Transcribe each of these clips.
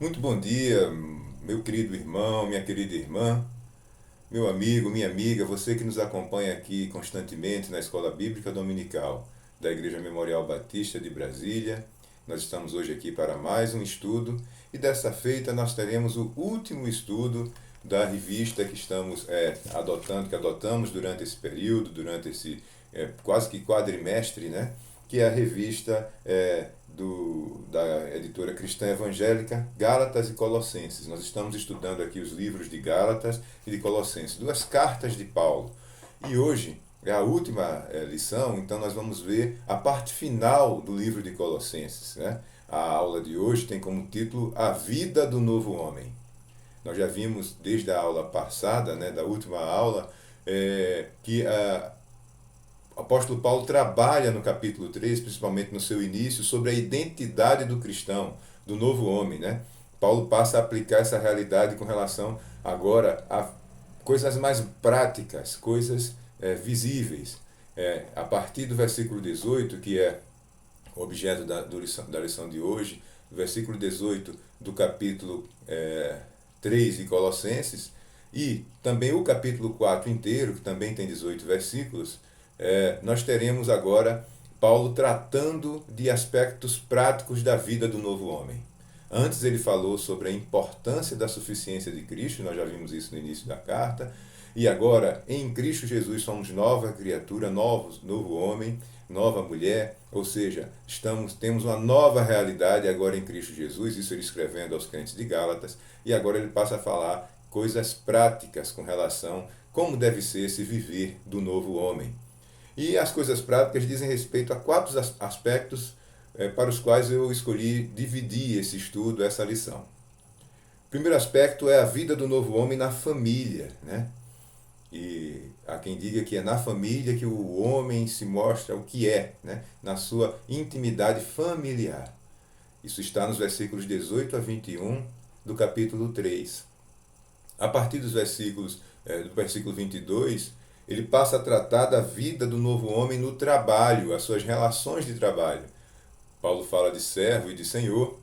Muito bom dia, meu querido irmão, minha querida irmã, meu amigo, minha amiga, você que nos acompanha aqui constantemente na Escola Bíblica Dominical da Igreja Memorial Batista de Brasília. Nós estamos hoje aqui para mais um estudo e dessa feita nós teremos o último estudo da revista que estamos que adotamos durante esse período, durante esse quase que quadrimestre, né? Que é a revista da editora cristã evangélica Gálatas e Colossenses. Nós estamos estudando aqui os livros de Gálatas e de Colossenses, duas cartas de Paulo. E hoje é a última lição, então nós vamos ver a parte final do livro de Colossenses, né? A aula de hoje tem como título A Vida do Novo Homem. Nós já vimos desde a aula passada, né, da última aula, que o apóstolo Paulo trabalha no capítulo 3, principalmente no seu início, sobre a identidade do cristão, do novo homem, né? Paulo passa a aplicar essa realidade com relação agora a coisas mais práticas, coisas visíveis. A partir do versículo 18, que é o objeto da lição de hoje, versículo 18 do capítulo 3 de Colossenses, e também o capítulo 4 inteiro, que também tem 18 versículos, nós teremos agora Paulo tratando de aspectos práticos da vida do novo homem. Antes ele falou sobre a importância da suficiência de Cristo, nós já vimos isso no início da carta, e agora em Cristo Jesus somos nova criatura, novo homem, nova mulher, ou seja, temos uma nova realidade agora em Cristo Jesus, isso ele escrevendo aos crentes de Gálatas, e agora ele passa a falar coisas práticas com relação a como deve ser esse viver do novo homem. E as coisas práticas dizem respeito a quatro aspectos para os quais eu escolhi dividir esse estudo, essa lição. O primeiro aspecto é a vida do novo homem na família, né? E há quem diga que é na família que o homem se mostra o que é, né? Na sua intimidade familiar. Isso está nos versículos 18 a 21 do capítulo 3. A partir do versículo 22, ele passa a tratar da vida do novo homem no trabalho, as suas relações de trabalho. Paulo fala de servo e de senhor.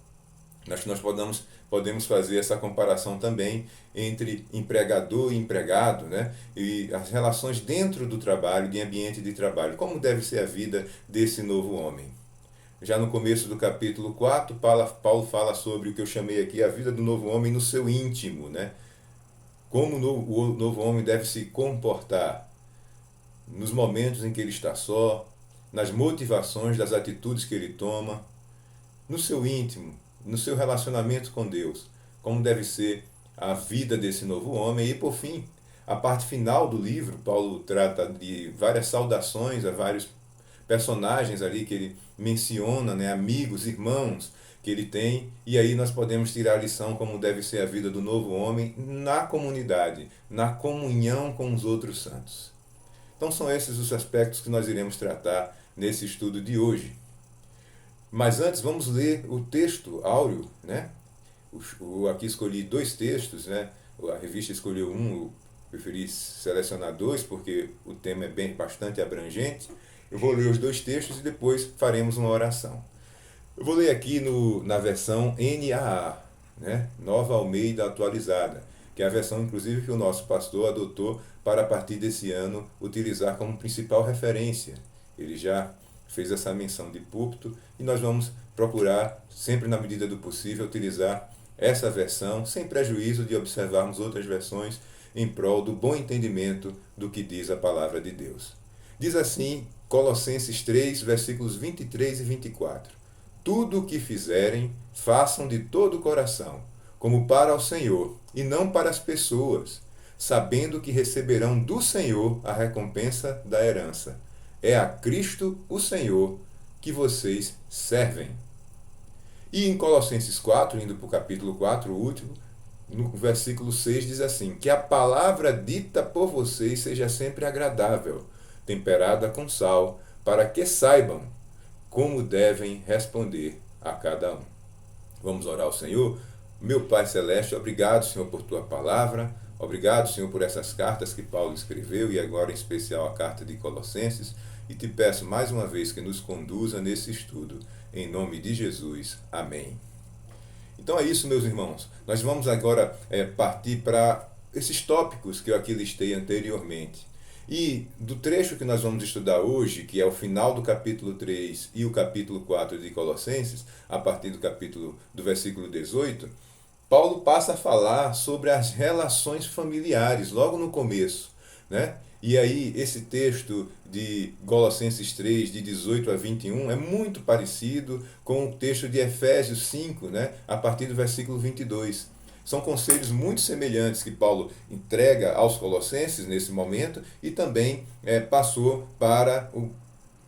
Acho que nós podemos fazer essa comparação também entre empregador e empregado, né? E as relações dentro do trabalho, de ambiente de trabalho. Como deve ser a vida desse novo homem? Já no começo do capítulo 4, Paulo fala sobre o que eu chamei aqui a vida do novo homem no seu íntimo, né? Como o novo homem deve se comportar nos momentos em que ele está só, nas motivações das atitudes que ele toma, no seu íntimo, no seu relacionamento com Deus, como deve ser a vida desse novo homem. E, por fim, a parte final do livro, Paulo trata de várias saudações a vários personagens ali que ele menciona, né, amigos, irmãos que ele tem, e aí nós podemos tirar a lição como deve ser a vida do novo homem na comunidade, na comunhão com os outros santos. Então são esses os aspectos que nós iremos tratar nesse estudo de hoje. Mas antes vamos ler o texto áureo, né? Aqui escolhi dois textos, né? A revista escolheu um, eu preferi selecionar dois porque o tema é bastante abrangente. Eu vou ler os dois textos e depois faremos uma oração. Eu vou ler aqui na versão NAA, né? Nova Almeida Atualizada, que é a versão, inclusive, que o nosso pastor adotou para, a partir desse ano, utilizar como principal referência. Ele já fez essa menção de púlpito e nós vamos procurar, sempre na medida do possível, utilizar essa versão, sem prejuízo de observarmos outras versões, em prol do bom entendimento do que diz a palavra de Deus. Diz assim, Colossenses 3, versículos 23 e 24. Tudo o que fizerem, façam de todo o coração, como para o Senhor, e não para as pessoas, sabendo que receberão do Senhor a recompensa da herança. É a Cristo, o Senhor, que vocês servem. E em Colossenses 4, indo para o capítulo 4, o último, no versículo 6 diz assim, que a palavra dita por vocês seja sempre agradável, temperada com sal, para que saibam como devem responder a cada um. Vamos orar ao Senhor? Meu Pai Celeste, obrigado, Senhor, por Tua palavra. Obrigado, Senhor, por essas cartas que Paulo escreveu e agora em especial a carta de Colossenses. E te peço mais uma vez que nos conduza nesse estudo. Em nome de Jesus. Amém. Então é isso, meus irmãos. Nós vamos agora partir para esses tópicos que eu aqui listei anteriormente. E do trecho que nós vamos estudar hoje, que é o final do capítulo 3 e o capítulo 4 de Colossenses, a partir do versículo 18, Paulo passa a falar sobre as relações familiares, logo no começo, né? E aí, esse texto de Colossenses 3, de 18 a 21, é muito parecido com o texto de Efésios 5, né? A partir do versículo 22. São conselhos muito semelhantes que Paulo entrega aos colossenses nesse momento e também passou para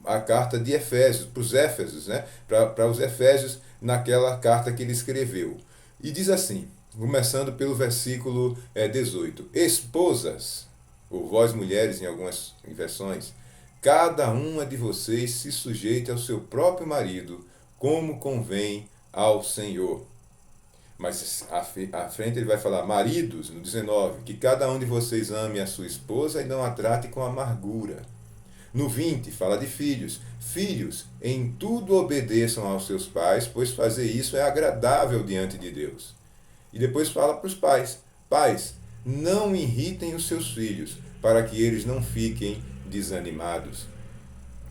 a carta de Efésios, para os Éfesos, né? Para os Efésios, naquela carta que ele escreveu. E diz assim, começando pelo versículo 18: Esposas, ou vós mulheres em algumas versões, cada uma de vocês se sujeite ao seu próprio marido, como convém ao Senhor. Mas à frente ele vai falar, maridos, no 19, que cada um de vocês ame a sua esposa e não a trate com amargura. No 20, fala de filhos. Filhos, em tudo obedeçam aos seus pais, pois fazer isso é agradável diante de Deus. E depois fala para os pais. Pais, não irritem os seus filhos, para que eles não fiquem desanimados.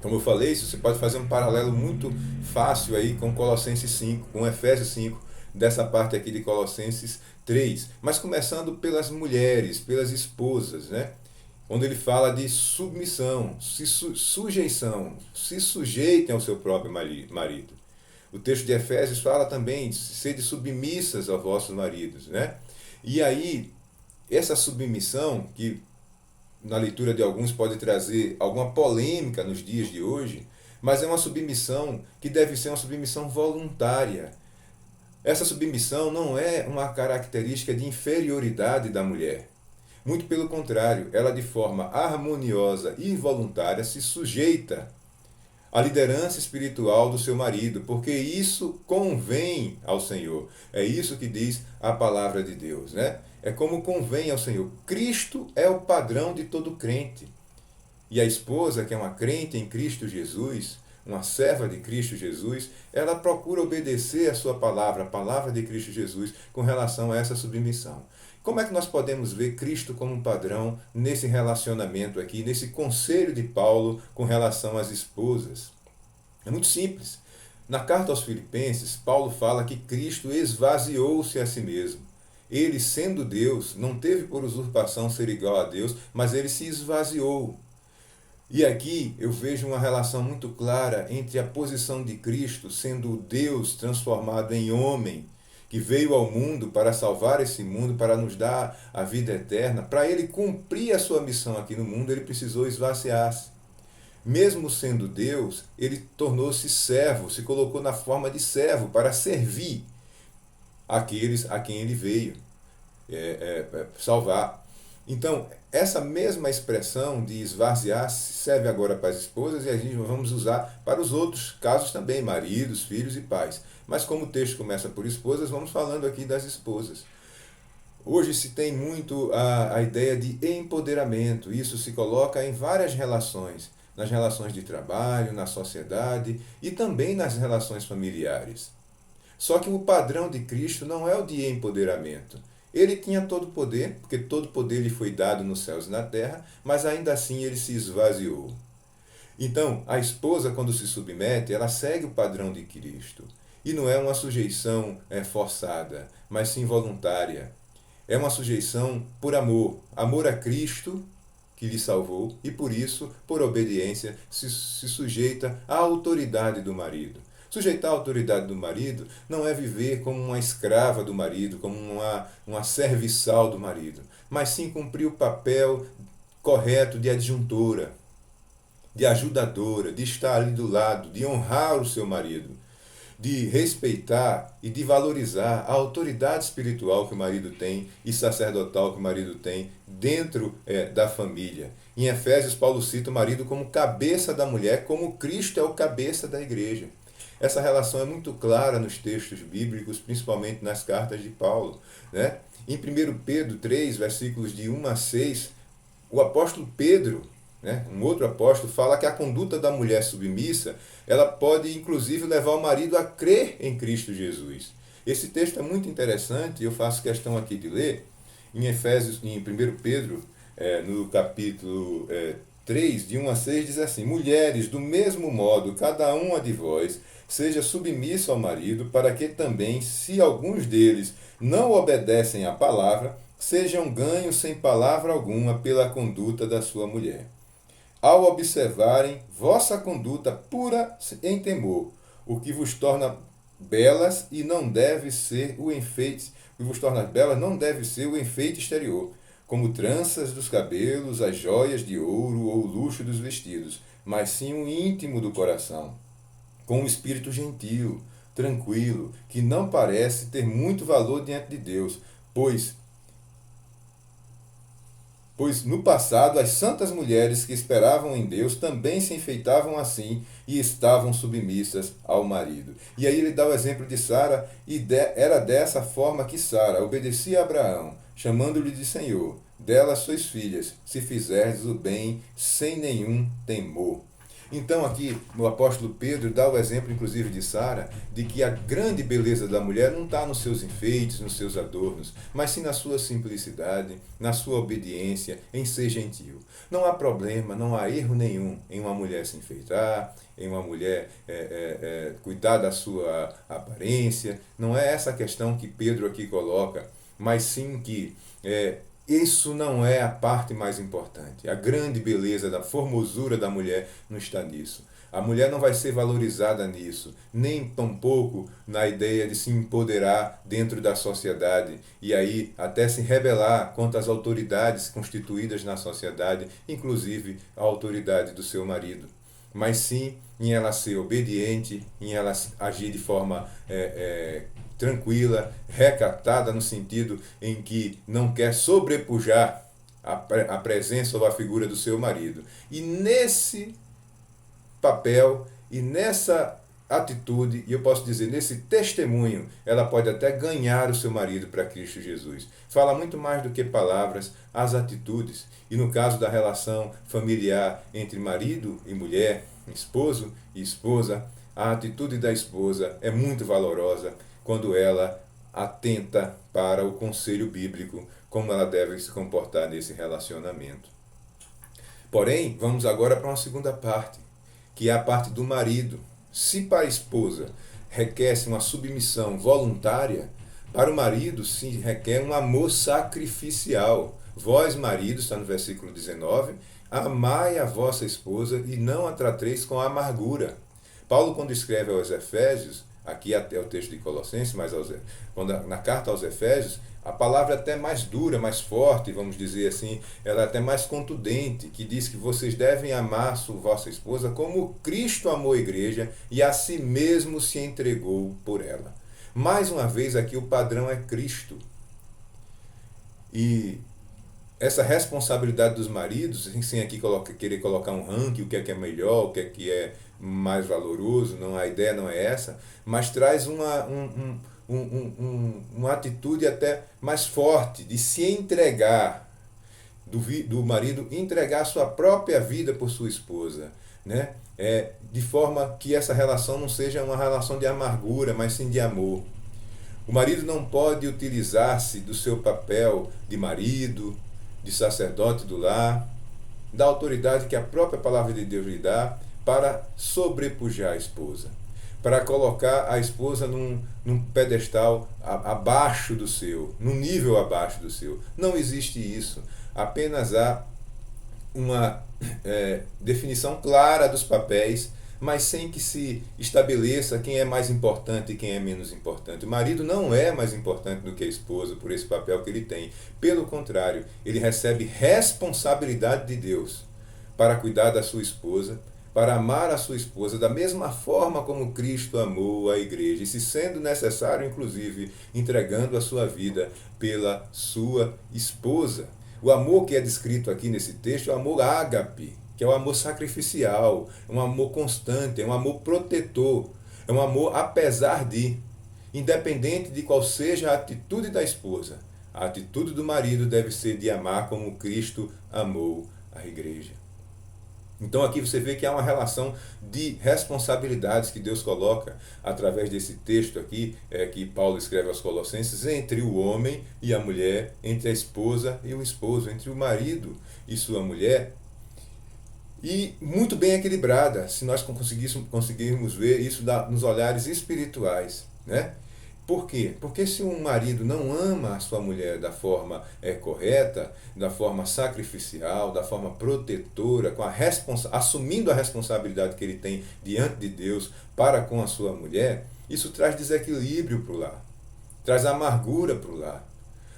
Como eu falei, isso você pode fazer um paralelo muito fácil aí com Colossenses 5, com Efésios 5, dessa parte aqui de Colossenses 3. Mas começando pelas mulheres, pelas esposas, né? Onde ele fala de submissão, sujeição, se sujeitem ao seu próprio marido. O texto de Efésios fala também de sede submissas aos vossos maridos, né? E aí, essa submissão, que na leitura de alguns pode trazer alguma polêmica nos dias de hoje, mas é uma submissão que deve ser uma submissão voluntária. Essa submissão não é uma característica de inferioridade da mulher. Muito pelo contrário, ela de forma harmoniosa e voluntária se sujeita à liderança espiritual do seu marido, porque isso convém ao Senhor. É isso que diz a palavra de Deus, né? É como convém ao Senhor. Cristo é o padrão de todo crente. E a esposa, que é uma crente em Cristo Jesus, uma serva de Cristo Jesus, ela procura obedecer a sua palavra, a palavra de Cristo Jesus, com relação a essa submissão. Como é que nós podemos ver Cristo como um padrão nesse relacionamento aqui, nesse conselho de Paulo com relação às esposas? É muito simples. Na carta aos Filipenses, Paulo fala que Cristo esvaziou-se a si mesmo. Ele, sendo Deus, não teve por usurpação ser igual a Deus, mas ele se esvaziou. E aqui eu vejo uma relação muito clara entre a posição de Cristo, sendo Deus transformado em homem, que veio ao mundo para salvar esse mundo, para nos dar a vida eterna. Para ele cumprir a sua missão aqui no mundo, ele precisou esvaziar-se. Mesmo sendo Deus, ele tornou-se servo, se colocou na forma de servo para servir aqueles a quem ele veio salvar. Então, essa mesma expressão de esvaziar-se serve agora para as esposas e a gente vamos usar para os outros casos também, maridos, filhos e pais. Mas como o texto começa por esposas, vamos falando aqui das esposas. Hoje se tem muito a ideia de empoderamento. Isso se coloca em várias relações. Nas relações de trabalho, na sociedade e também nas relações familiares. Só que o padrão de Cristo não é o de empoderamento. Ele tinha todo o poder, porque todo o poder lhe foi dado nos céus e na terra, mas ainda assim ele se esvaziou. Então, a esposa, quando se submete, ela segue o padrão de Cristo. E não é uma sujeição forçada, mas sim voluntária. É uma sujeição por amor. Amor a Cristo, que lhe salvou, e por isso, por obediência, se sujeita à autoridade do marido. Sujeitar a autoridade do marido não é viver como uma escrava do marido, como uma serviçal do marido, mas sim cumprir o papel correto de adjuntora, de ajudadora, de estar ali do lado, de honrar o seu marido, de respeitar e de valorizar a autoridade espiritual que o marido tem e sacerdotal que o marido tem dentro da família. Em Efésios, Paulo cita o marido como cabeça da mulher, como Cristo é o cabeça da igreja. Essa relação é muito clara nos textos bíblicos, principalmente nas cartas de Paulo, né? Em 1 Pedro 3, versículos de 1 a 6, o apóstolo Pedro, né, um outro apóstolo, fala que a conduta da mulher submissa, ela pode inclusive levar o marido a crer em Cristo Jesus. Esse texto é muito interessante e eu faço questão aqui de ler em Efésios, em 1 Pedro, no capítulo 3, de 1 a 6, diz assim: Mulheres, do mesmo modo, cada uma de vós seja submisso ao marido, para que também, se alguns deles não obedecem à palavra, sejam ganhos sem palavra alguma pela conduta da sua mulher. Ao observarem vossa conduta pura em temor, o que vos torna belas e não deve ser o enfeite, o que vos torna belas não deve ser o enfeite exterior, como tranças dos cabelos, as joias de ouro ou o luxo dos vestidos, mas sim o íntimo do coração, com um espírito gentil, tranquilo, que não parece ter muito valor diante de Deus, pois no passado as santas mulheres que esperavam em Deus também se enfeitavam assim e estavam submissas ao marido. E aí ele dá o exemplo de Sara, e era dessa forma que Sara obedecia a Abraão, chamando-lhe de Senhor. Delas sois filhas, se fizerdes o bem sem nenhum temor. Então aqui o apóstolo Pedro dá o exemplo, inclusive, de Sara, de que a grande beleza da mulher não está nos seus enfeites, nos seus adornos, mas sim na sua simplicidade, na sua obediência, em ser gentil. Não há problema, não há erro nenhum em uma mulher se enfeitar, em uma mulher cuidar da sua aparência. Não é essa a questão que Pedro aqui coloca, mas sim que isso não é a parte mais importante. A grande beleza da formosura da mulher não está nisso. A mulher não vai ser valorizada nisso, nem tampouco na ideia de se empoderar dentro da sociedade e aí até se rebelar contra as autoridades constituídas na sociedade, inclusive a autoridade do seu marido. Mas sim em ela ser obediente, em ela agir de forma tranquila, recatada, no sentido em que não quer sobrepujar a presença ou a figura do seu marido. E nesse papel e nessa atitude, e eu posso dizer, nesse testemunho, ela pode até ganhar o seu marido para Cristo Jesus. Fala muito mais do que palavras, as atitudes. E no caso da relação familiar entre marido e mulher, esposo e esposa, a atitude da esposa é muito valorosa quando ela atenta para o conselho bíblico, como ela deve se comportar nesse relacionamento. Porém, vamos agora para uma segunda parte, que é a parte do marido. Se para a esposa requer-se uma submissão voluntária, para o marido se requer um amor sacrificial. Vós, maridos, está no versículo 19, amai a vossa esposa e não a trateis com amargura. Paulo, quando escreve aos Efésios, aqui até o texto de Colossenses, mas na carta aos Efésios, a palavra é até mais dura, mais forte, vamos dizer assim, ela é até mais contundente, que diz que vocês devem amar vossa esposa como Cristo amou a igreja e a si mesmo se entregou por ela. Mais uma vez aqui o padrão é Cristo. E essa responsabilidade dos maridos, sem aqui querer colocar um ranking, o que é melhor, o que é mais valoroso, não, a ideia não é essa, mas traz uma atitude até mais forte de se entregar, do marido entregar a sua própria vida por sua esposa, né? De forma que essa relação não seja uma relação de amargura, mas sim de amor. O marido não pode utilizar-se do seu papel de marido, de sacerdote do lar, da autoridade que a própria palavra de Deus lhe dá, para sobrepujar a esposa, para colocar a esposa num pedestal abaixo do seu, num nível abaixo do seu. Não existe isso. Apenas há uma definição clara dos papéis, mas sem que se estabeleça quem é mais importante e quem é menos importante. O marido não é mais importante do que a esposa por esse papel que ele tem. Pelo contrário, ele recebe responsabilidade de Deus para cuidar da sua esposa, para amar a sua esposa da mesma forma como Cristo amou a igreja, e se sendo necessário, inclusive, entregando a sua vida pela sua esposa. O amor que é descrito aqui nesse texto é o amor ágape, que é o amor sacrificial, é um amor constante, é um amor protetor, é um amor apesar de, independente de qual seja a atitude da esposa, a atitude do marido deve ser de amar como Cristo amou a igreja. Então aqui você vê que há uma relação de responsabilidades que Deus coloca através desse texto aqui, que Paulo escreve aos Colossenses, entre o homem e a mulher, entre a esposa e o esposo, entre o marido e sua mulher, e muito bem equilibrada, se nós conseguirmos ver isso nos olhares espirituais, né? Por quê? Porque se um marido não ama a sua mulher da forma correta, da forma sacrificial, da forma protetora, assumindo a responsabilidade que ele tem diante de Deus para com a sua mulher, isso traz desequilíbrio para o lar, traz amargura para o lar.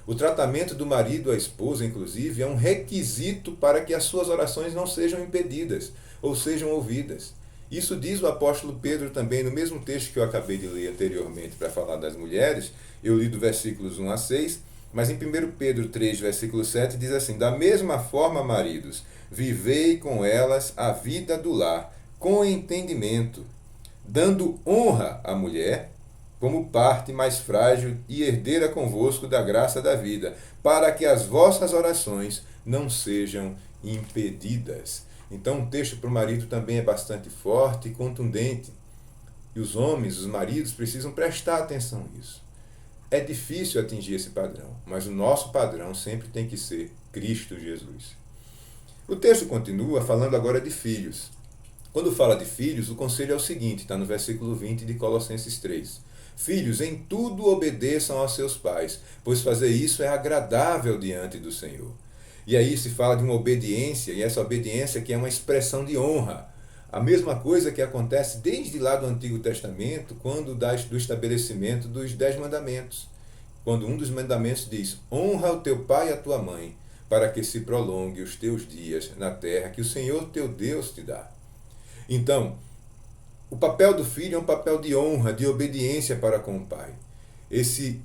O tratamento do marido à esposa, inclusive, é um requisito para que as suas orações não sejam impedidas ou sejam ouvidas. Isso diz o apóstolo Pedro também no mesmo texto que eu acabei de ler anteriormente para falar das mulheres. Eu li do versículos 1 a 6, mas em 1 Pedro 3, versículo 7, diz assim: da mesma forma, maridos, vivei com elas a vida do lar, com entendimento, dando honra à mulher, como parte mais frágil e herdeira convosco da graça da vida, para que as vossas orações não sejam impedidas. Então, o texto para o marido também é bastante forte e contundente. E os homens, os maridos, precisam prestar atenção nisso. É difícil atingir esse padrão, mas o nosso padrão sempre tem que ser Cristo Jesus. O texto continua falando agora de filhos. Quando fala de filhos, o conselho é o seguinte, está no versículo 20 de Colossenses 3. Filhos, em tudo obedeçam aos seus pais, pois fazer isso é agradável diante do Senhor. E aí se fala de uma obediência, e essa obediência que é uma expressão de honra. A mesma coisa que acontece desde lá do Antigo Testamento, quando do estabelecimento dos 10 mandamentos. Quando um dos mandamentos diz: honra o teu pai e a tua mãe, para que se prolongue os teus dias na terra que o Senhor teu Deus te dá. Então, o papel do filho é um papel de honra, de obediência para com o pai. Esse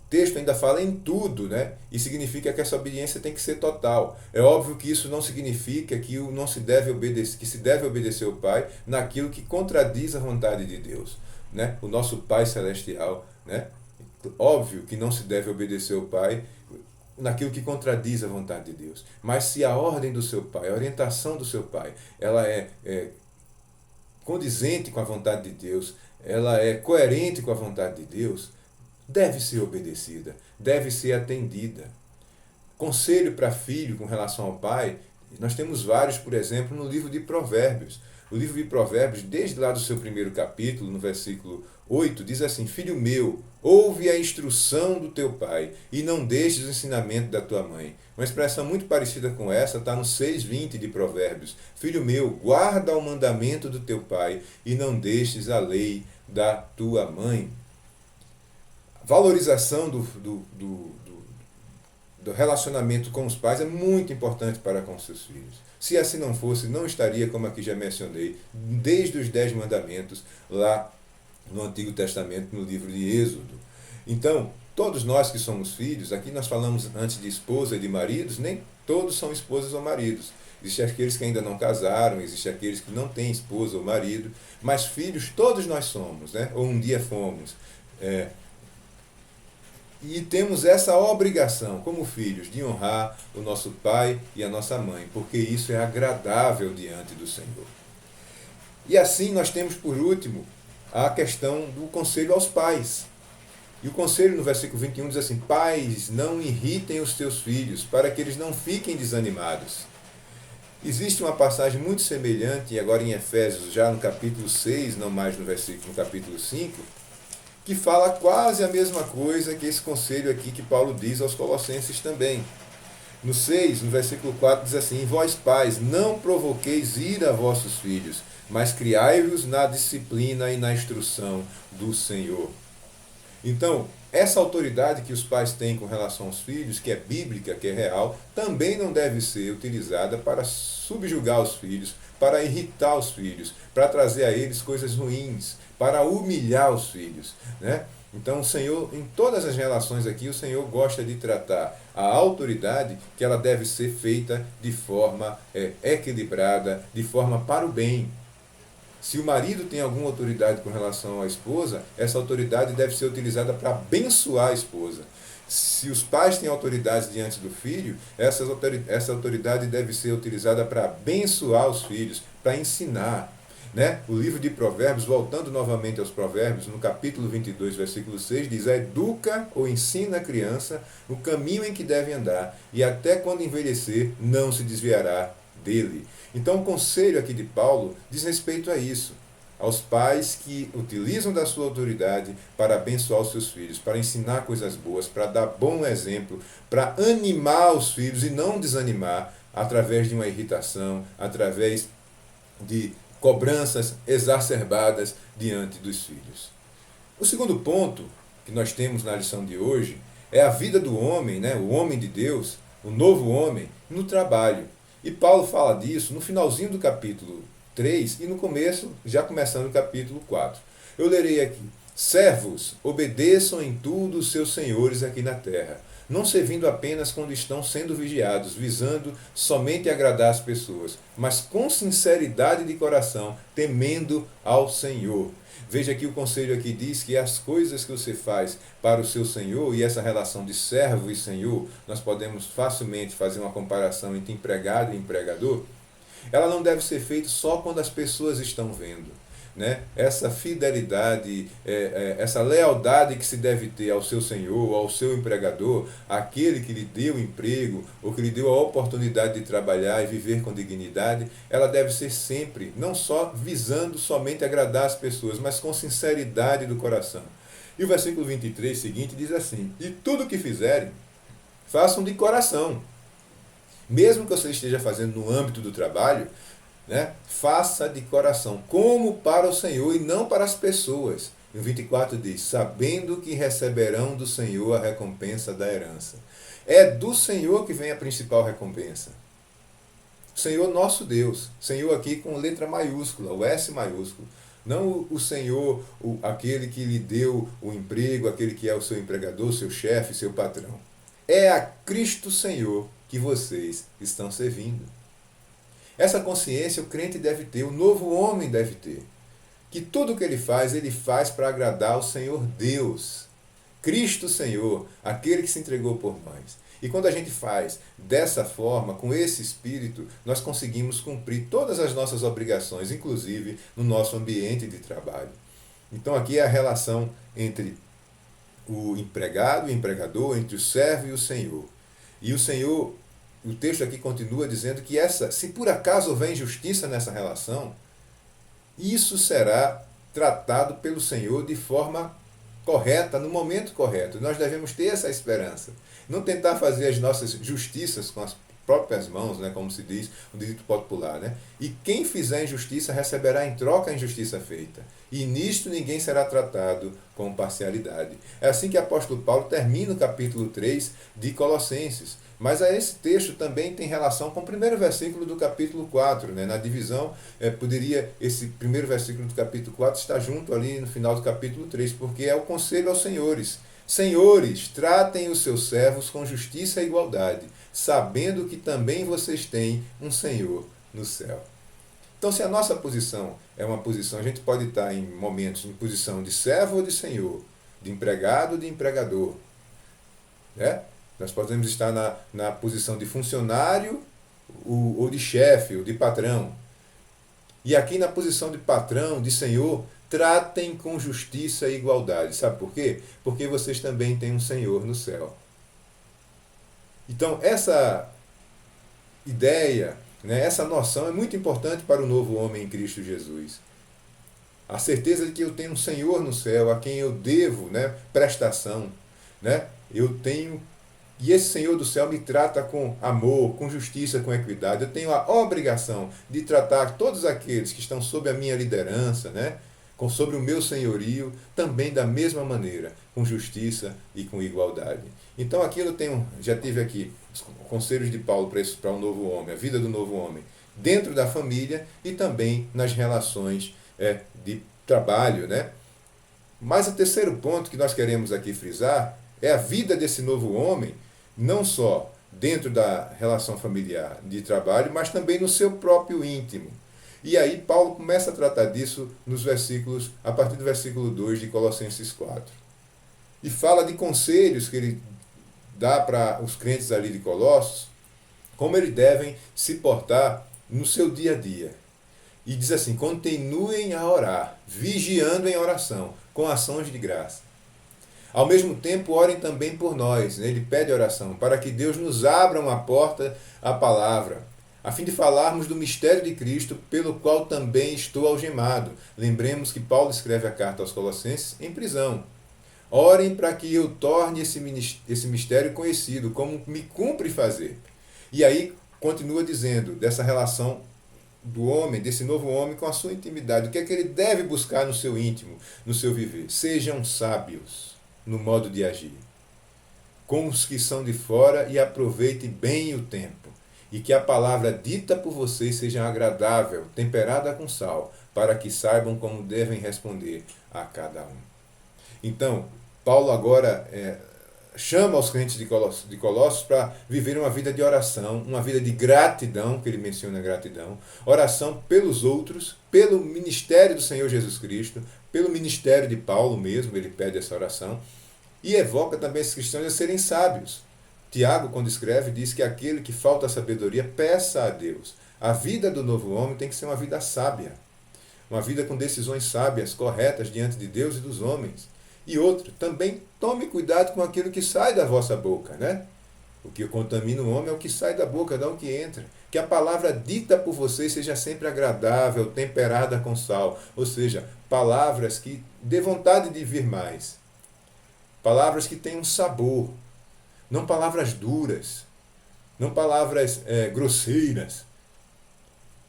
texto ainda fala em tudo, né? E significa que essa obediência tem que ser total. É óbvio que isso não significa que não se deve obedecer, que se deve obedecer ao pai naquilo que contradiz a vontade de Deus, né? O nosso Pai Celestial, né? Óbvio que não se deve obedecer ao pai naquilo que contradiz a vontade de Deus. Mas se a ordem do seu pai, a orientação do seu pai, ela é condizente com a vontade de Deus, ela é coerente com a vontade de Deus, deve ser obedecida, deve ser atendida. Conselho para filho com relação ao pai, nós temos vários, por exemplo, no livro de Provérbios. O livro de Provérbios, desde lá do seu primeiro capítulo, no versículo 8, diz assim: filho meu, ouve a instrução do teu pai e não deixes o ensinamento da tua mãe. Uma expressão muito parecida com essa está no 6,20 de Provérbios. Filho meu, guarda o mandamento do teu pai e não deixes a lei da tua mãe. Valorização do relacionamento com os pais é muito importante para com seus filhos. Se assim não fosse, não estaria, como aqui já mencionei, desde os 10 mandamentos lá no Antigo Testamento, no livro de Êxodo. Então, todos nós que somos filhos, aqui nós falamos antes de esposa e de maridos, nem todos são esposas ou maridos. Existem aqueles que ainda não casaram, existem aqueles que não têm esposa ou marido, mas filhos todos nós somos, né? Ou um dia fomos. E temos essa obrigação, como filhos, de honrar o nosso pai e a nossa mãe, porque isso é agradável diante do Senhor. E assim nós temos, por último, a questão do conselho aos pais. E o conselho no versículo 21 diz assim: pais, não irritem os teus filhos, para que eles não fiquem desanimados. Existe uma passagem muito semelhante, agora em Efésios, já no capítulo 6, não mais no capítulo 5, que fala quase a mesma coisa que esse conselho aqui que Paulo diz aos Colossenses também. No 6, no versículo 4, diz assim: vós pais, não provoqueis ira a vossos filhos, mas criai-vos na disciplina e na instrução do Senhor. Então, essa autoridade que os pais têm com relação aos filhos, que é bíblica, que é real, também não deve ser utilizada para subjugar os filhos, para irritar os filhos, para trazer a eles coisas ruins, para humilhar os filhos, né? Então o Senhor, em todas as relações aqui, o Senhor gosta de tratar a autoridade que ela deve ser feita de forma equilibrada, de forma para o bem. Se o marido tem alguma autoridade com relação à esposa, essa autoridade deve ser utilizada para abençoar a esposa. Se os pais têm autoridade diante do filho, essa autoridade deve ser utilizada para abençoar os filhos, para ensinar. Né? O livro de Provérbios, voltando novamente aos Provérbios, no capítulo 22, versículo 6, diz: educa ou ensina a criança no caminho em que deve andar, e até quando envelhecer não se desviará dele. Então o conselho aqui de Paulo diz respeito a isso, aos pais que utilizam da sua autoridade para abençoar os seus filhos, para ensinar coisas boas, para dar bom exemplo, para animar os filhos e não desanimar através de uma irritação, através de cobranças exacerbadas diante dos filhos. O segundo ponto que nós temos na lição de hoje é a vida do homem, né, o homem de Deus, o novo homem, no trabalho. E Paulo fala disso no finalzinho do capítulo 3 e no começo, já começando o capítulo 4. Eu lerei aqui: servos, obedeçam em tudo os seus senhores aqui na terra, não servindo apenas quando estão sendo vigiados, visando somente agradar as pessoas, mas com sinceridade de coração, temendo ao Senhor. Veja que o conselho aqui diz que as coisas que você faz para o seu Senhor, e essa relação de servo e Senhor, nós podemos facilmente fazer uma comparação entre empregado e empregador, ela não deve ser feita só quando as pessoas estão vendo. Né? Essa fidelidade, essa lealdade que se deve ter ao seu senhor, ao seu empregador, aquele que lhe deu emprego, ou que lhe deu a oportunidade de trabalhar e viver com dignidade, ela deve ser sempre, não só visando somente agradar as pessoas, mas com sinceridade do coração. E o versículo 23 seguinte diz assim: e tudo o que fizerem, façam de coração. Mesmo que você esteja fazendo no âmbito do trabalho, né? Faça de coração, como para o Senhor e não para as pessoas. E o 24 diz: sabendo que receberão do Senhor a recompensa da herança. É do Senhor que vem a principal recompensa. O Senhor nosso Deus. Senhor aqui com letra maiúscula, o S maiúsculo. Não o Senhor, aquele que lhe deu o emprego, aquele que é o seu empregador, seu chefe, seu patrão. É a Cristo Senhor que vocês estão servindo. Essa consciência o crente deve ter, o novo homem deve ter. Que tudo o que ele faz para agradar ao Senhor Deus. Cristo Senhor, aquele que se entregou por nós. E quando a gente faz dessa forma, com esse espírito, nós conseguimos cumprir todas as nossas obrigações, inclusive no nosso ambiente de trabalho. Então aqui é a relação entre o empregado e o empregador, entre o servo e o Senhor. E o Senhor, o texto aqui continua dizendo que se por acaso houver injustiça nessa relação, isso será tratado pelo Senhor de forma correta, no momento correto. Nós devemos ter essa esperança. Não tentar fazer as nossas justiças com as próprias mãos, né, como se diz, o dito popular. Né? E quem fizer injustiça receberá em troca a injustiça feita. E nisto ninguém será tratado com parcialidade. É assim que o apóstolo Paulo termina o capítulo 3 de Colossenses. Mas esse texto também tem relação com o primeiro versículo do capítulo 4. Né? Na divisão, poderia esse primeiro versículo do capítulo 4 estar junto ali no final do capítulo 3, porque é o conselho aos senhores. Senhores, tratem os seus servos com justiça e igualdade, sabendo que também vocês têm um Senhor no céu. Então, se a nossa posição é uma posição, a gente pode estar em momentos em posição de servo ou de senhor, de empregado ou de empregador. Né? Nós podemos estar na posição de funcionário ou de chefe ou de patrão. E aqui na posição de patrão, de senhor, tratem com justiça e igualdade. Sabe por quê? Porque vocês também têm um Senhor no céu. Então, essa ideia, né, essa noção é muito importante para o novo homem em Cristo Jesus. A certeza de que eu tenho um Senhor no céu, a quem eu devo, né, prestação. Né? Eu tenho, e esse Senhor do céu me trata com amor, com justiça, com equidade. Eu tenho a obrigação de tratar todos aqueles que estão sob a minha liderança, né, sobre o meu senhorio, também da mesma maneira, com justiça e com igualdade. Então aqui já tive aqui os conselhos de Paulo para um novo homem, a vida do novo homem, dentro da família e também nas relações de trabalho. Né? Mas o terceiro ponto que nós queremos aqui frisar é a vida desse novo homem, não só dentro da relação familiar de trabalho, mas também no seu próprio íntimo. E aí Paulo começa a tratar disso a partir do versículo 2 de Colossenses 4. E fala de conselhos que ele dá para os crentes ali de Colossos como eles devem se portar no seu dia a dia. E diz assim: continuem a orar, vigiando em oração, com ações de graça. Ao mesmo tempo, orem também por nós. Ele pede oração para que Deus nos abra uma porta à palavra, a fim de falarmos do mistério de Cristo, pelo qual também estou algemado. Lembremos que Paulo escreve a carta aos Colossenses em prisão. Orem para que eu torne esse mistério conhecido, como me cumpre fazer. E aí continua dizendo dessa relação do homem, desse novo homem com a sua intimidade. O que é que ele deve buscar no seu íntimo, no seu viver? Sejam sábios no modo de agir, com os que são de fora, e aproveitem bem o tempo. E que a palavra dita por vocês seja agradável, temperada com sal, para que saibam como devem responder a cada um. Então, Paulo agora chama os crentes de Colossos para viver uma vida de oração, uma vida de gratidão, que ele menciona a gratidão, oração pelos outros, pelo ministério do Senhor Jesus Cristo, pelo ministério de Paulo mesmo, ele pede essa oração, e evoca também esses cristãos a serem sábios. Tiago, quando escreve, diz que aquele que falta sabedoria, peça a Deus. A vida do novo homem tem que ser uma vida sábia, uma vida com decisões sábias, corretas diante de Deus e dos homens. E outro, também tome cuidado com aquilo que sai da vossa boca, né? O que contamina o homem é o que sai da boca, não o que entra. Que a palavra dita por vocês seja sempre agradável, temperada com sal. Ou seja, palavras que dê vontade de vir mais. Palavras que tenham sabor. Não palavras duras. Não palavras grosseiras.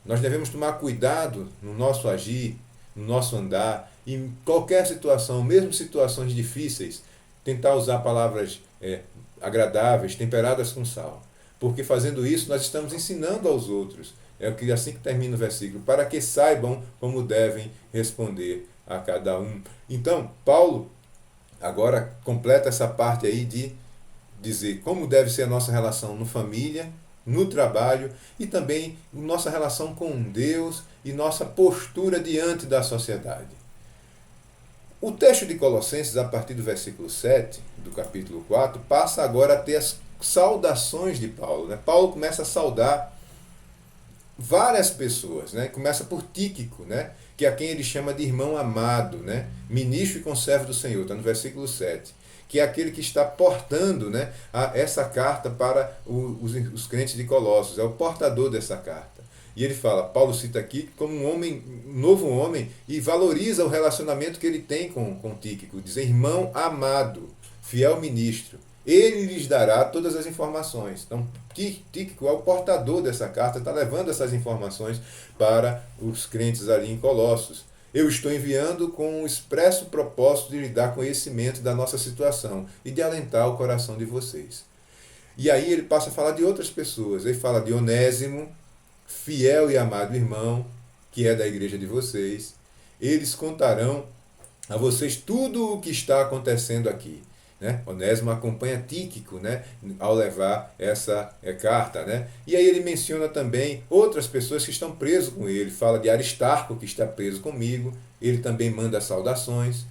Nós devemos tomar cuidado no nosso agir, no nosso andar, em qualquer situação, mesmo situações difíceis, tentar usar palavras agradáveis, temperadas com sal. Porque fazendo isso, nós estamos ensinando aos outros. É assim que termina o versículo. Para que saibam como devem responder a cada um. Então, Paulo agora completa essa parte aí de dizer como deve ser a nossa relação no família, no trabalho e também nossa relação com Deus e nossa postura diante da sociedade. O texto de Colossenses, a partir do versículo 7 do capítulo 4, passa agora a ter as saudações de Paulo. Né? Paulo começa a saudar várias pessoas. Né? Começa por Tíquico, né? Que é a quem ele chama de irmão amado, né? Ministro e conservo do Senhor, está no versículo 7. Que é aquele que está portando, né, essa carta para os crentes de Colossos, é o portador dessa carta. E ele fala, Paulo cita aqui como um novo homem, e valoriza o relacionamento que ele tem com Tíquico. Diz, irmão amado, fiel ministro, ele lhes dará todas as informações. Então, Tíquico é o portador dessa carta, está levando essas informações para os crentes ali em Colossos. Eu estou enviando com o expresso propósito de lhe dar conhecimento da nossa situação e de alentar o coração de vocês. E aí ele passa a falar de outras pessoas. Ele fala de Onésimo, fiel e amado irmão, que é da igreja de vocês. Eles contarão a vocês tudo o que está acontecendo aqui. Né? Onésimo acompanha Tíquico, né? Ao levar essa carta. Né? E aí ele menciona também outras pessoas que estão presas com ele. Fala de Aristarco, que está preso comigo. Ele também manda saudações.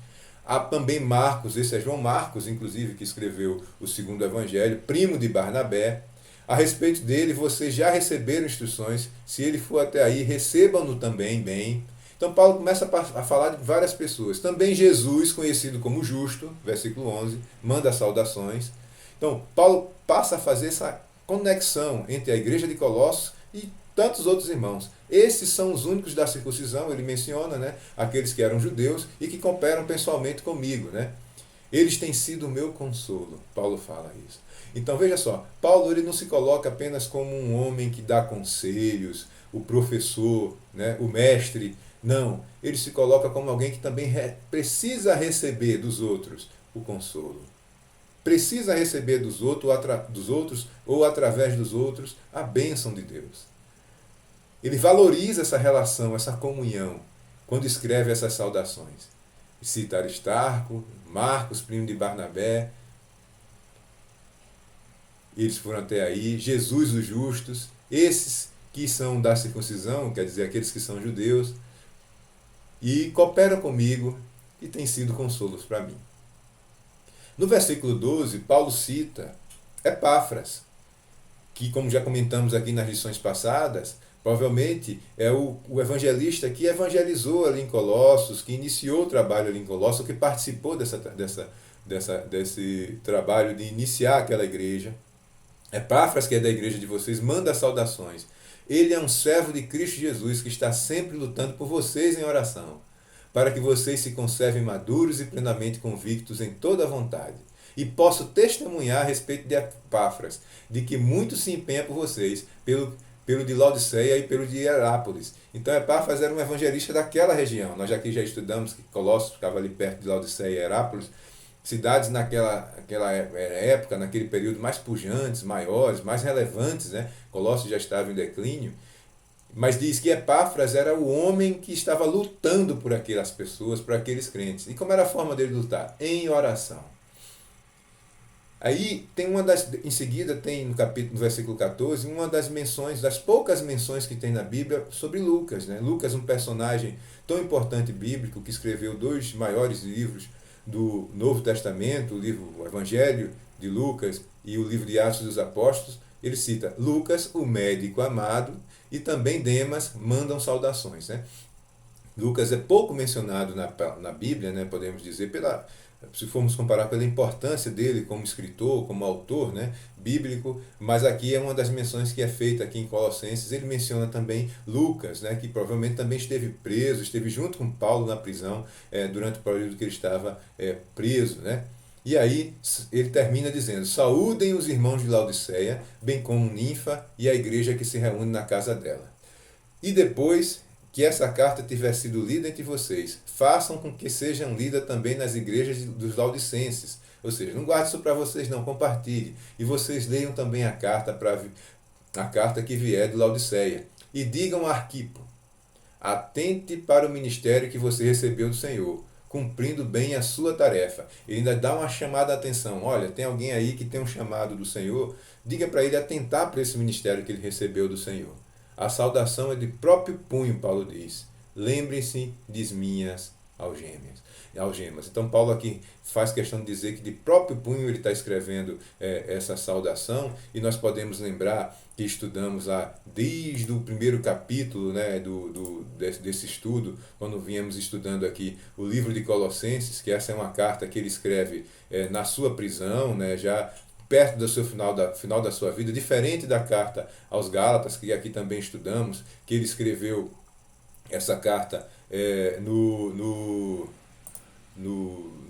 Há também Marcos, esse é João Marcos, inclusive, que escreveu o segundo evangelho, primo de Barnabé. A respeito dele, vocês já receberam instruções. Se ele for até aí, recebam-no também bem. Então Paulo começa a falar de várias pessoas. Também Jesus, conhecido como Justo, versículo 11, manda saudações. Então Paulo passa a fazer essa conexão entre a igreja de Colossos e tantos outros irmãos. Esses são os únicos da circuncisão, ele menciona, né, aqueles que eram judeus e que cooperam pessoalmente comigo. Né? Eles têm sido o meu consolo. Paulo fala isso. Então veja só, Paulo ele não se coloca apenas como um homem que dá conselhos, o professor, né, o mestre. Não, ele se coloca como alguém que também precisa receber dos outros o consolo. Precisa receber dos outros ou através dos outros a bênção de Deus. Ele valoriza essa relação, essa comunhão, quando escreve essas saudações. Cita Aristarco, Marcos, primo de Barnabé. Eles foram até aí. Jesus, os justos. Esses que são da circuncisão, quer dizer, aqueles que são judeus. E cooperam comigo e têm sido consolos para mim. No versículo 12, Paulo cita Epáfras, que, como já comentamos aqui nas lições passadas, provavelmente é o evangelista que evangelizou ali em Colossos, que iniciou o trabalho ali em Colossos, que participou desse trabalho de iniciar aquela igreja. Epáfras, que é da igreja de vocês, manda saudações. Ele é um servo de Cristo Jesus que está sempre lutando por vocês em oração, para que vocês se conservem maduros e plenamente convictos em toda a vontade. E posso testemunhar a respeito de Epáfras, de que muito se empenha por vocês, pelo de Laodiceia e pelo de Hierápolis. Então Epáfras era um evangelista daquela região. Nós aqui já estudamos que Colossos ficava ali perto de Laodiceia e Hierápolis, cidades naquela época, naquele período mais pujantes, maiores, mais relevantes, né? Colossos já estava em declínio, mas diz que Epáfras era o homem que estava lutando por aquelas pessoas, por aqueles crentes. E como era a forma dele lutar? Em oração. Aí tem em seguida tem no versículo 14, uma das menções, das poucas menções que tem na Bíblia sobre Lucas, né? Lucas, um personagem tão importante bíblico que escreveu dois maiores livros do Novo Testamento, o Evangelho de Lucas e o livro de Atos dos Apóstolos. Ele cita Lucas, o médico amado, e também Demas mandam saudações, né? Lucas é pouco mencionado na Bíblia, né, podemos dizer, se formos comparar pela importância dele como escritor, como autor, né, bíblico, mas aqui é uma das menções que é feita aqui em Colossenses. Ele menciona também Lucas, né, que provavelmente também esteve preso, esteve junto com Paulo na prisão durante o período que ele estava preso, né? E aí ele termina dizendo: saúdem os irmãos de Laodiceia, bem como Ninfa e a igreja que se reúne na casa dela. E depois que essa carta tiver sido lida entre vocês, façam com que sejam lidas também nas igrejas dos laudicenses. Ou seja, não guarde isso para vocês não, compartilhe. E vocês leiam também a carta que vier de Laodiceia. E digam a Arquipo: atente para o ministério que você recebeu do Senhor, cumprindo bem a sua tarefa. Ele ainda dá uma chamada à atenção. Olha, tem alguém aí que tem um chamado do Senhor, diga para ele atentar para esse ministério que ele recebeu do Senhor. A saudação é de próprio punho, Paulo diz. Lembrem-se de minhas algemas. Então Paulo aqui faz questão de dizer que de próprio punho ele está escrevendo essa saudação, e nós podemos lembrar que estudamos lá desde o primeiro capítulo, né, desse estudo, quando viemos estudando aqui o livro de Colossenses, que essa é uma carta que ele escreve na sua prisão, né, já perto do seu final da sua vida, diferente da carta aos Gálatas, que aqui também estudamos, que ele escreveu essa carta no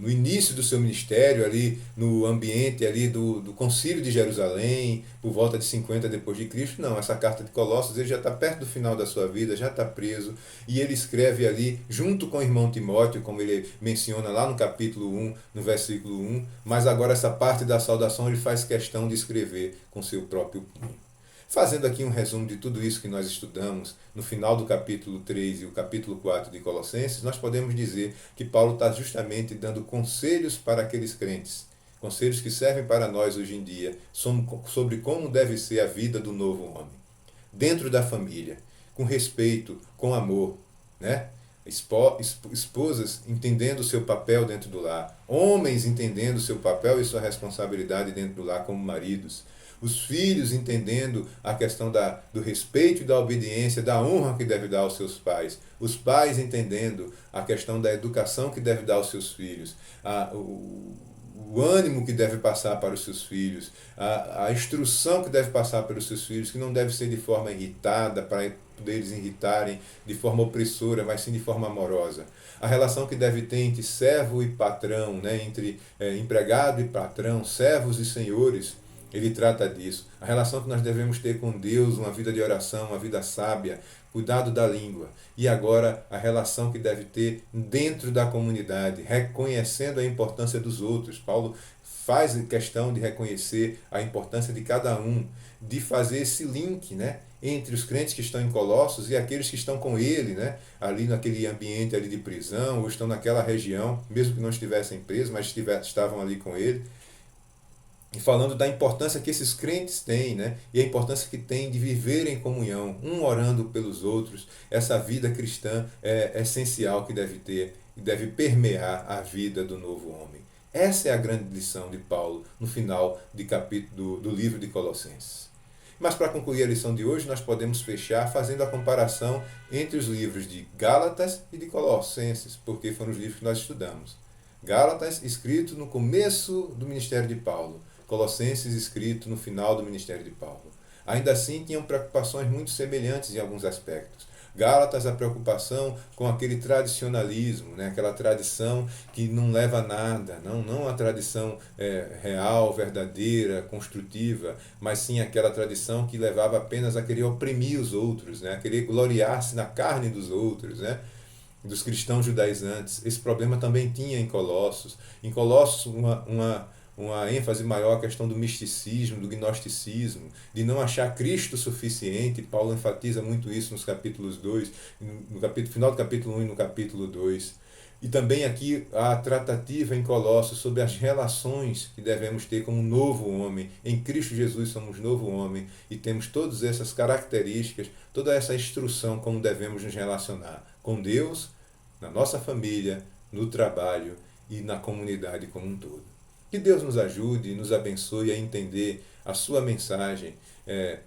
início do seu ministério, ali no ambiente ali do Concílio de Jerusalém, por volta de 50 depois de Cristo. Não, essa carta de Colossos, ele já está perto do final da sua vida, já está preso, e ele escreve ali, junto com o irmão Timóteo, como ele menciona lá no capítulo 1, no versículo 1, mas agora essa parte da saudação ele faz questão de escrever com seu próprio punho. Fazendo aqui um resumo de tudo isso que nós estudamos no final do capítulo 3 e o capítulo 4 de Colossenses, nós podemos dizer que Paulo está justamente dando conselhos para aqueles crentes, conselhos que servem para nós hoje em dia, sobre como deve ser a vida do novo homem, dentro da família, com respeito, com amor, né? Esposas entendendo o seu papel dentro do lar, homens entendendo o seu papel e sua responsabilidade dentro do lar como maridos, os filhos entendendo a questão do respeito e da obediência, da honra que deve dar aos seus pais, os pais entendendo a questão da educação que deve dar aos seus filhos, o ânimo que deve passar para os seus filhos, a instrução que deve passar para os seus filhos, que não deve ser de forma irritada, para poder eles irritarem de forma opressora, mas sim de forma amorosa. A relação que deve ter entre servo e patrão, né? Entre empregado e patrão, servos e senhores, ele trata disso. A relação que nós devemos ter com Deus, uma vida de oração, uma vida sábia, cuidado da língua. E agora a relação que deve ter dentro da comunidade, reconhecendo a importância dos outros. Paulo faz questão de reconhecer a importância de cada um, de fazer esse link, né, entre os crentes que estão em Colossos e aqueles que estão com ele, né, ali naquele ambiente ali de prisão, ou estão naquela região, mesmo que não estivessem presos, mas estavam ali com ele. E falando da importância que esses crentes têm, né? E a importância que tem de viver em comunhão, um orando pelos outros. Essa vida cristã é essencial que deve ter e deve permear a vida do novo homem. Essa é a grande lição de Paulo no final do livro de Colossenses. Mas para concluir a lição de hoje, nós podemos fechar fazendo a comparação entre os livros de Gálatas e de Colossenses, porque foram os livros que nós estudamos. Gálatas, escrito no começo do ministério de Paulo. Colossenses, escrito no final do ministério de Paulo. Ainda assim, tinham preocupações muito semelhantes em alguns aspectos. Gálatas, a preocupação com aquele tradicionalismo, né? Aquela tradição que não leva a nada, não a tradição real, verdadeira, construtiva, mas sim aquela tradição que levava apenas a querer oprimir os outros, né? A querer gloriar-se na carne dos outros, né? Dos cristãos judaizantes. Esse problema também tinha em Colossos. Em Colossos, uma ênfase maior à questão do misticismo, do gnosticismo, de não achar Cristo suficiente. Paulo enfatiza muito isso nos capítulos 2, final do capítulo 1 e no capítulo 2. E também aqui a tratativa em Colossos sobre as relações que devemos ter como novo homem. Em Cristo Jesus somos novo homem e temos todas essas características, toda essa instrução como devemos nos relacionar com Deus, na nossa família, no trabalho e na comunidade como um todo. Que Deus nos ajude e nos abençoe a entender a sua mensagem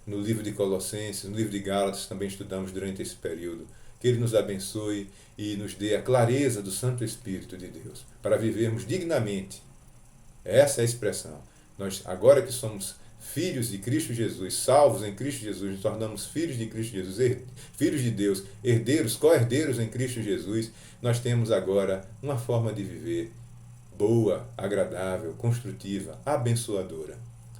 no livro de Colossenses, no livro de Gálatas, também estudamos durante esse período. Que Ele nos abençoe e nos dê a clareza do Santo Espírito de Deus, para vivermos dignamente. Essa é a expressão. Nós, agora que somos filhos de Cristo Jesus, salvos em Cristo Jesus, nos tornamos filhos de Cristo Jesus, filhos de Deus, herdeiros, co-herdeiros em Cristo Jesus, nós temos agora uma forma de viver boa, agradável, construtiva, abençoadora.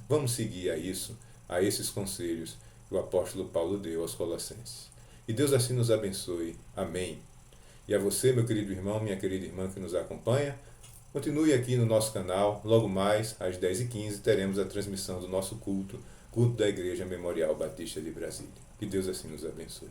Vamos seguir a esses conselhos que o apóstolo Paulo deu aos Colossenses. E Deus assim nos abençoe. Amém. E a você, meu querido irmão, minha querida irmã que nos acompanha, continue aqui no nosso canal. Logo mais, às 10h15, teremos a transmissão do nosso culto da Igreja Memorial Batista de Brasília. Que Deus assim nos abençoe.